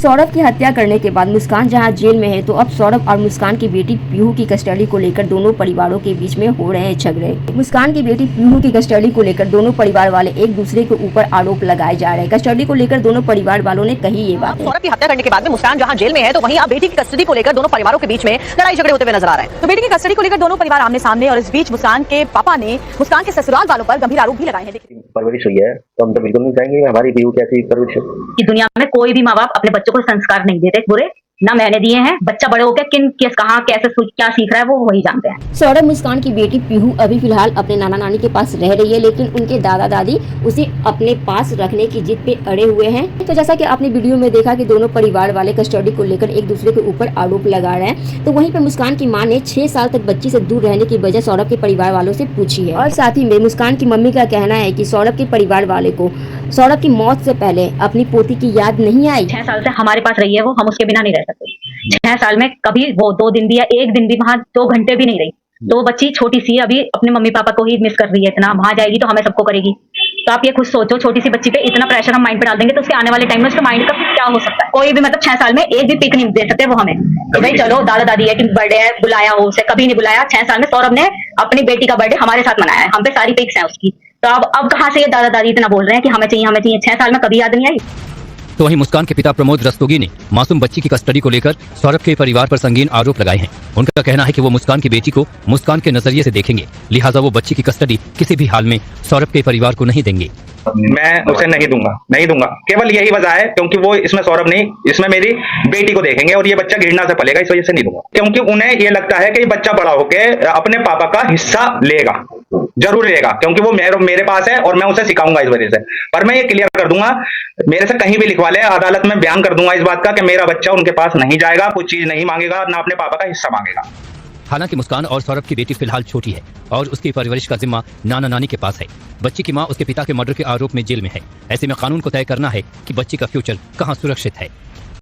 सौरभ की हत्या करने के बाद मुस्कान जहां जेल में है, तो अब सौरभ और मुस्कान की बेटी पीहू की कस्टडी को लेकर दोनों परिवारों के बीच में हो रहे हैं झगड़े। मुस्कान की बेटी पीहू की कस्टडी को लेकर दोनों परिवार वाले एक दूसरे के ऊपर आरोप लगाए जा रहे हैं। कस्टडी को लेकर दोनों परिवार वालों ने कही ये बात। सौरभ की हत्या करने के बाद में मुस्कान जहां जेल में है, तो वहीं अब बेटी की कस्टडी को लेकर दोनों परिवारों के बीच में लड़ाई झगड़े होते हुए नजर आ रहे हैं। तो बेटी की कस्टडी को लेकर दोनों परिवार आमने सामने, और इस बीच मुस्कान के पापा ने मुस्कान के ससुराल वालों पर गंभीर आरोप भी लगाए हैं। परवरिश हुई है तो हम तो बिल्कुल नहीं चाहेंगे हमारी पीहू कैसी परवरिश। कि दुनिया में कोई भी माँ बाप अपने बच्चों को संस्कार नहीं देते बुरे, ना मैंने दिए हैं। बच्चा बड़े होकर कहाँ कैसे क्या सीख रहा है वो वही जानते हैं। सौरभ मुस्कान की बेटी पीहू अभी फिलहाल अपने नाना नानी के पास रह रही है, लेकिन उनके दादा दादी उसे अपने पास रखने की जिद पे अड़े हुए हैं। तो जैसा कि आपने वीडियो में देखा कि दोनों परिवार वाले कस्टडी को लेकर एक दूसरे के ऊपर आरोप लगा रहे हैं। तो वहीं पर मुस्कान की मां ने 6 साल तक बच्ची से दूर रहने की वजह सौरभ के परिवार वालों से पूछी है। और साथ ही में मुस्कान की मम्मी का कहना है कि सौरभ के परिवार वाले को सौरभ की मौत से पहले अपनी पोती की याद नहीं आई। 6 साल से हमारे पास रही है वो, हम उसके बिना नहीं रह सकते। 6 साल में कभी वो 2 दिन भी या 1 दिन भी वहाँ 2 घंटे भी नहीं रही। तो बच्ची छोटी सी अभी अपने मम्मी पापा को ही मिस कर रही है इतना। वहां जाएगी तो हमें सबको करेगी। तो आप ये खुद सोचो, छोटी सी बच्ची पे इतना प्रेशर हम माइंड पे डाल देंगे तो उसके आने वाले टाइम में उसके माइंड का क्या हो सकता है। कोई भी मतलब 6 साल में एक भी पिक नहीं दे सकते वो हमें कि भाई चलो दादा दादी है कि बर्थडे है बुलाया हो, उसे कभी नहीं बुलाया। 6 साल में सौरभ ने अपनी बेटी का बर्थडे हमारे साथ मनाया है, हम पे सारी पिक्स हैं उसकी। तो अब कहाँ से ये दादा दादी इतना बोल रहे हैं कि हमें चाहिए। 6 साल में कभी याद नहीं आई। तो वहीं मुस्कान के पिता प्रमोद रस्तोगी ने मासूम बच्ची की कस्टडी को लेकर सौरभ के परिवार पर संगीन आरोप लगाए हैं। उनका कहना है कि वो मुस्कान की बेटी को मुस्कान के नजरिए से देखेंगे, लिहाजा वो बच्ची की कस्टडी किसी भी हाल में सौरभ के परिवार को नहीं देंगे। मैं उसे नहीं दूंगा। केवल यही वजह है क्योंकि वो इसमें सौरभ नहीं, इसमें मेरी बेटी को देखेंगे और ये बच्चा घृणा से पलेगा, इस वजह से नहीं दूंगा। क्योंकि उन्हें ये लगता है कि ये बच्चा बड़ा होके अपने पापा का हिस्सा लेगा, जरूर लेगा, क्योंकि वो मेरे पास है और मैं उसे सिखाऊंगा इस वजह से। पर मैं ये क्लियर कर दूंगा, मेरे से कहीं भी लिखवा ले, अदालत में बयान कर दूंगा इस बात का कि मेरा बच्चा उनके पास नहीं जाएगा, कुछ चीज नहीं मांगेगा, ना अपने पापा का हिस्सा मांगेगा। हालांकि मुस्कान और सौरभ की बेटी फिलहाल छोटी है और उसकी परवरिश का जिम्मा नाना नानी के पास है। बच्ची की मां उसके पिता के मर्डर के आरोप में जेल में है। ऐसे में कानून को तय करना है कि बच्ची का फ्यूचर कहां सुरक्षित है।